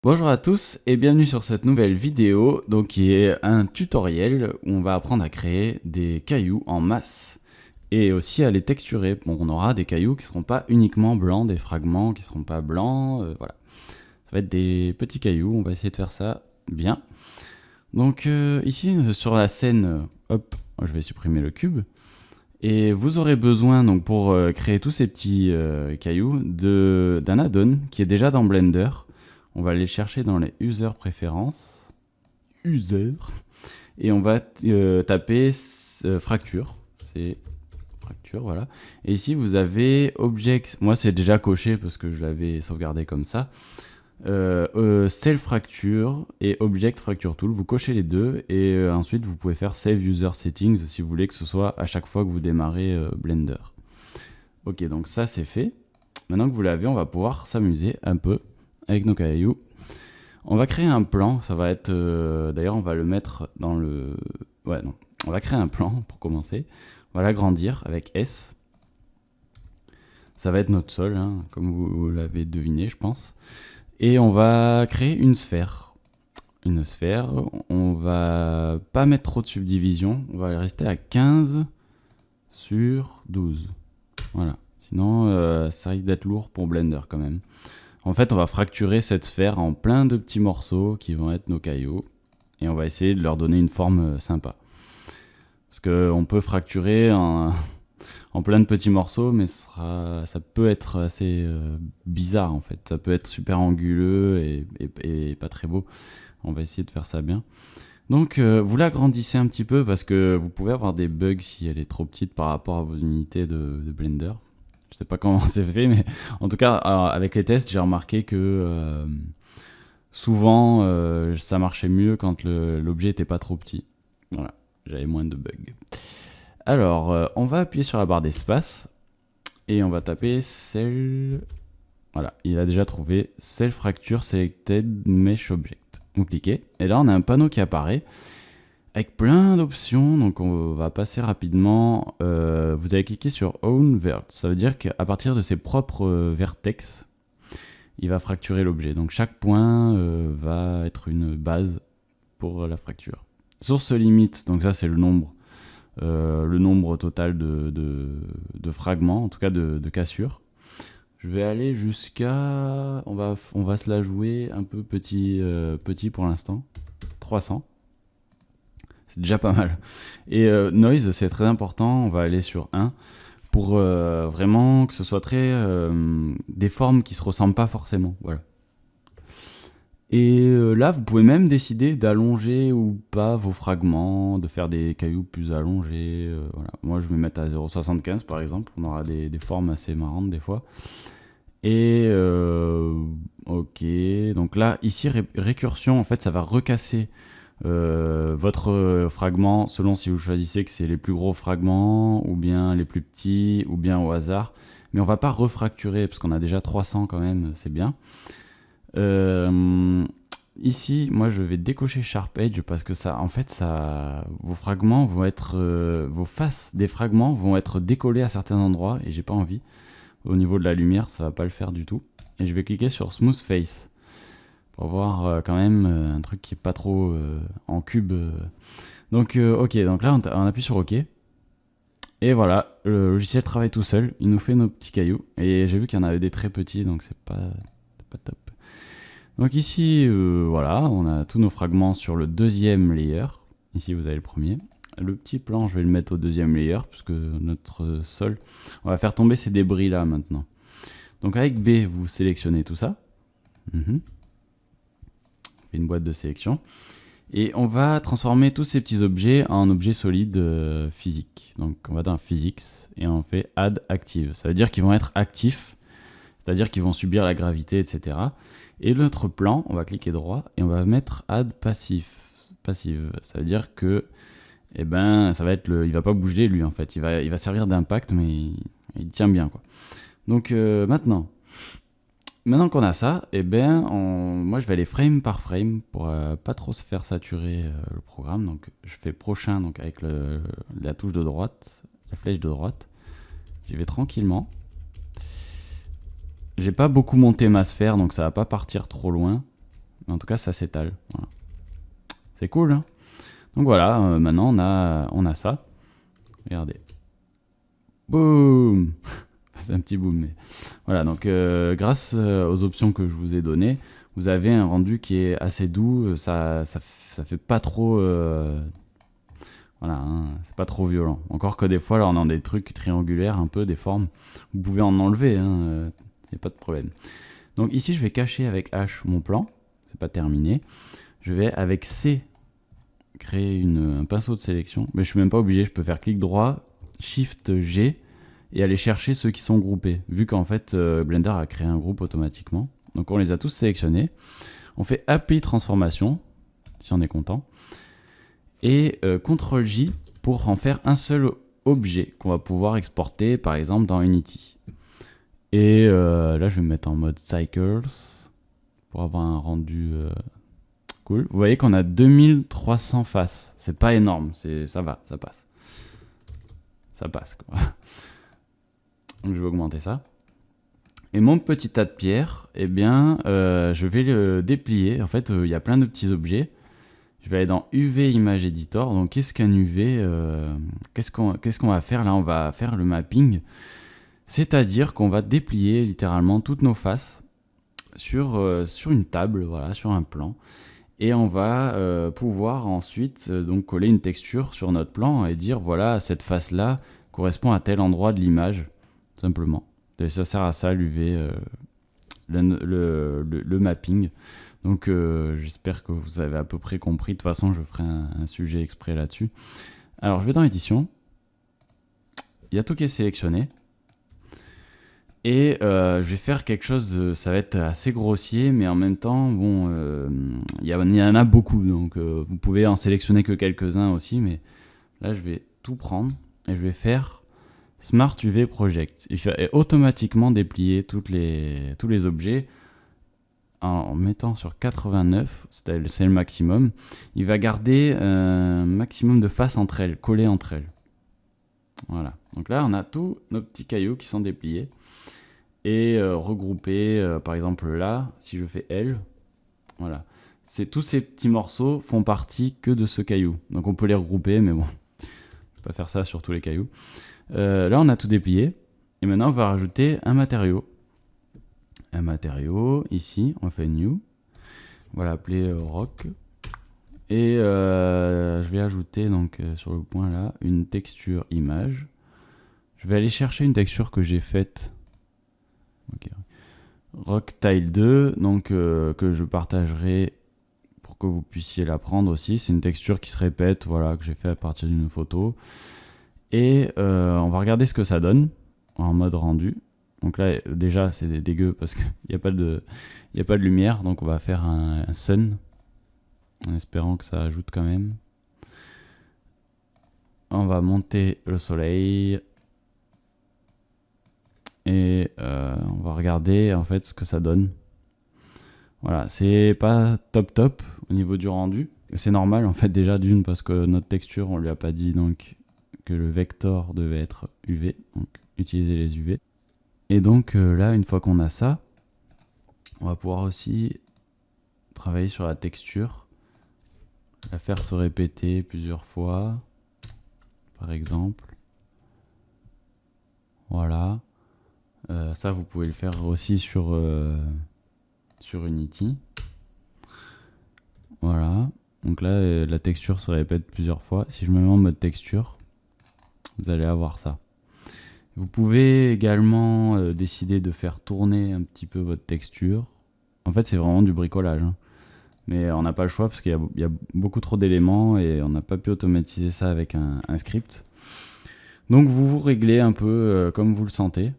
Bonjour à tous et bienvenue sur cette nouvelle vidéo qui est un tutoriel où on va apprendre à créer des cailloux en masse et aussi à les texturer. Bon, on aura des cailloux qui ne seront pas uniquement blancs, des fragments qui ne seront pas blancs, voilà. Ça va être des petits cailloux, on va essayer de faire ça bien. Donc ici sur la scène, hop, je vais supprimer le cube. Et vous aurez besoin donc pour créer tous ces petits cailloux d'un add-on qui est déjà dans Blender. On va aller chercher dans les user préférences. User. Et on va taper fracture. C'est fracture, voilà. Et ici, vous avez object. Moi, c'est déjà coché parce que je l'avais sauvegardé comme ça. Cell fracture et object fracture tool. Vous cochez les deux et ensuite, vous pouvez faire save user settings si vous voulez que ce soit à chaque fois que vous démarrez Blender. Ok, donc ça, c'est fait. Maintenant que vous l'avez, on va pouvoir s'amuser un peu avec nos cailloux. On va créer un plan, ça va être... D'ailleurs, on va le mettre dans le... Ouais, non. On va créer un plan pour commencer. On va l'agrandir avec S. Ça va être notre sol, hein, comme vous l'avez deviné, je pense. Et on va créer une sphère. Une sphère, on va pas mettre trop de subdivision. On va rester à 15 sur 12. Voilà. Sinon, ça risque d'être lourd pour Blender quand même. En fait, on va fracturer cette sphère en plein de petits morceaux qui vont être nos cailloux. Et on va essayer de leur donner une forme sympa. Parce qu'on peut fracturer en plein de petits morceaux, mais ça peut être assez bizarre en fait. Ça peut être super anguleux et pas très beau. On va essayer de faire ça bien. Donc vous l'agrandissez un petit peu parce que vous pouvez avoir des bugs si elle est trop petite par rapport à vos unités de Blender. Je sais pas comment c'est fait, mais en tout cas, avec les tests, j'ai remarqué que souvent, ça marchait mieux quand l'objet était pas trop petit. Voilà, j'avais moins de bugs. Alors, on va appuyer sur la barre d'espace et on va taper Cell. Voilà, il a déjà trouvé Cell Fracture Selected Mesh Object. Vous cliquez et là, on a un panneau qui apparaît avec plein d'options, donc on va passer rapidement. Vous allez cliquer sur Own Vert, ça veut dire qu'à partir de ses propres vertex, il va fracturer l'objet. Donc chaque point va être une base pour la fracture. Source limite, donc ça c'est le nombre total de fragments, en tout cas de cassures. Je vais aller jusqu'à... On va se la jouer un peu petit pour l'instant. 300. C'est déjà pas mal. Et noise, c'est très important. On va aller sur 1 pour vraiment que ce soit très des formes qui se ressemblent pas forcément. Voilà. Et là, vous pouvez même décider d'allonger ou pas vos fragments, de faire des cailloux plus allongés. Voilà. Moi, je vais mettre à 0,75 par exemple. On aura des formes assez marrantes des fois. Et ok. Donc là, ici, récursion, en fait, ça va recasser votre fragment selon si vous choisissez que c'est les plus gros fragments ou bien les plus petits ou bien au hasard, mais on va pas refracturer parce qu'on a déjà 300 quand même, c'est bien. Ici moi je vais décocher Sharp Edge parce que ça, en fait, vos fragments vont être vos faces des fragments vont être décollées à certains endroits et j'ai pas envie. Au niveau de la lumière, ça va pas le faire du tout. Et je vais cliquer sur Smooth Face pour voir quand même un truc qui est pas trop en cube. Donc ok, donc là on appuie sur OK. Et voilà, le logiciel travaille tout seul, il nous fait nos petits cailloux. Et j'ai vu qu'il y en avait des très petits, donc c'est pas top. Donc ici, voilà, on a tous nos fragments sur le deuxième layer. Ici vous avez le premier. Le petit plan, je vais le mettre au deuxième layer, puisque notre sol... On va faire tomber ces débris là maintenant. Donc avec B, vous sélectionnez tout ça. Une boîte de sélection. Et on va transformer tous ces petits objets en objets solides physiques. Donc on va dans Physics et on fait Add Active. Ça veut dire qu'ils vont être actifs, c'est-à-dire qu'ils vont subir la gravité, etc. Et l'autre plan, on va cliquer droit et on va mettre Add Passive. Ça veut dire que eh ben, ça va être il va pas bouger lui en fait. Il va servir d'impact, mais il tient bien, quoi. Donc maintenant qu'on a ça, eh ben, moi je vais aller frame par frame pour pas trop se faire saturer le programme. Donc je fais prochain donc avec la touche de droite, la flèche de droite. J'y vais tranquillement. J'ai pas beaucoup monté ma sphère, donc ça va pas partir trop loin. Mais en tout cas, ça s'étale. Voilà. C'est cool, hein. Donc voilà, maintenant on a ça. Regardez. Boum. C'est un petit boom, mais voilà. Donc grâce aux options que je vous ai données, vous avez un rendu qui est assez doux. Ça fait pas trop. Voilà, hein, c'est pas trop violent. Encore que des fois, là, on a des trucs triangulaires, un peu des formes. Vous pouvez en enlever, hein, y a pas de problème. Donc ici, je vais cacher avec H mon plan. C'est pas terminé. Je vais avec C créer un pinceau de sélection. Mais je suis même pas obligé. Je peux faire clic droit, Shift G et aller chercher ceux qui sont groupés. Vu qu'en fait, Blender a créé un groupe automatiquement. Donc on les a tous sélectionnés. On fait Apply Transformation, si on est content. Et CTRL J pour en faire un seul objet qu'on va pouvoir exporter, par exemple, dans Unity. Et là, je vais me mettre en mode Cycles pour avoir un rendu cool. Vous voyez qu'on a 2300 faces. C'est pas énorme, ça va, ça passe. Ça passe, quoi. Donc je vais augmenter ça. Et mon petit tas de pierres, eh bien, je vais le déplier. En fait, il y a plein de petits objets. Je vais aller dans UV Image Editor. Donc, qu'est-ce qu'un UV qu'est-ce qu'on va faire? Là, on va faire le mapping. C'est-à-dire qu'on va déplier littéralement toutes nos faces sur une table, voilà, sur un plan. Et on va pouvoir ensuite donc coller une texture sur notre plan et dire, voilà, cette face-là correspond à tel endroit de l'image, simplement. Et ça sert à ça, l'UV, le mapping. Donc j'espère que vous avez à peu près compris. De toute façon, je ferai un sujet exprès là-dessus. Alors, je vais dans édition. Il y a tout qui est sélectionné. Et je vais faire quelque chose, ça va être assez grossier, mais en même temps, bon, il y en a beaucoup. Donc vous pouvez en sélectionner que quelques-uns aussi. Mais là, je vais tout prendre et je vais faire Smart UV Project. Il fait automatiquement déplier tous les objets. En mettant sur 89, c'est le maximum, il va garder un maximum de faces entre elles, collées entre elles. Voilà. Donc là, on a tous nos petits cailloux qui sont dépliés et regroupés. Par exemple là, si je fais L, voilà. Tous ces petits morceaux font partie que de ce caillou. Donc on peut les regrouper, mais bon, on peut pas faire ça sur tous les cailloux. Là, on a tout déplié. Et maintenant, on va rajouter un matériau. Un matériau, ici, on fait New. On va l'appeler Rock. Et je vais ajouter donc sur le point là une texture image. Je vais aller chercher une texture que j'ai faite. Okay. Rock Tile 2, donc que je partagerai pour que vous puissiez la prendre aussi. C'est une texture qui se répète, voilà, que j'ai fait à partir d'une photo. Et on va regarder ce que ça donne en mode rendu. Donc là, déjà, c'est dégueu parce qu'il n'y a pas de lumière. Donc on va faire un sun en espérant que ça ajoute quand même. On va monter le soleil. Et on va regarder en fait ce que ça donne. Voilà, c'est pas top au niveau du rendu. C'est normal en fait déjà d'une parce que notre texture, on lui a pas dit donc que le vecteur devait être UV. Donc utiliser les UV. Et donc là, une fois qu'on a ça, on va pouvoir aussi travailler sur la texture, la faire se répéter plusieurs fois, par exemple. Voilà. Ça, vous pouvez le faire aussi sur Unity. Voilà. Donc là, la texture se répète plusieurs fois. Si je me mets en mode texture, vous allez avoir ça. Vous pouvez également décider de faire tourner un petit peu votre texture. En fait, c'est vraiment du bricolage. Hein. Mais on n'a pas le choix parce qu'il y a beaucoup trop d'éléments et on n'a pas pu automatiser ça avec un script. Donc vous réglez un peu comme vous le sentez.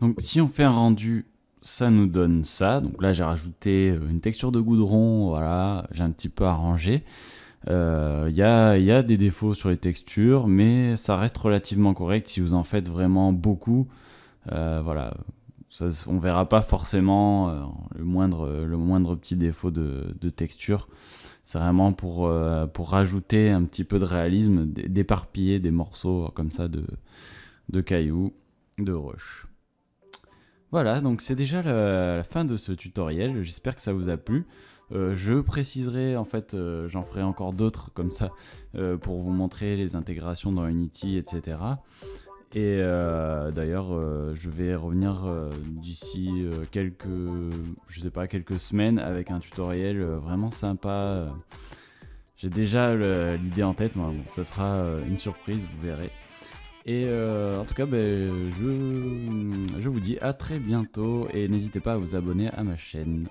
Donc si on fait un rendu, ça nous donne ça. Donc là, j'ai rajouté une texture de goudron. Voilà, j'ai un petit peu arrangé. Y a des défauts sur les textures, mais ça reste relativement correct si vous en faites vraiment beaucoup. Voilà, ça, on verra pas forcément le moindre petit défaut de texture. C'est vraiment pour rajouter un petit peu de réalisme, d'éparpiller des morceaux comme ça de cailloux, de roches. Voilà, donc c'est déjà la fin de ce tutoriel, j'espère que ça vous a plu. Je préciserai, en fait, j'en ferai encore d'autres comme ça pour vous montrer les intégrations dans Unity, etc. Et d'ailleurs, je vais revenir d'ici je sais pas, quelques semaines avec un tutoriel vraiment sympa. J'ai déjà l'idée en tête, mais bon, ça sera une surprise, vous verrez. Et en tout cas, je vous dis à très bientôt et n'hésitez pas à vous abonner à ma chaîne.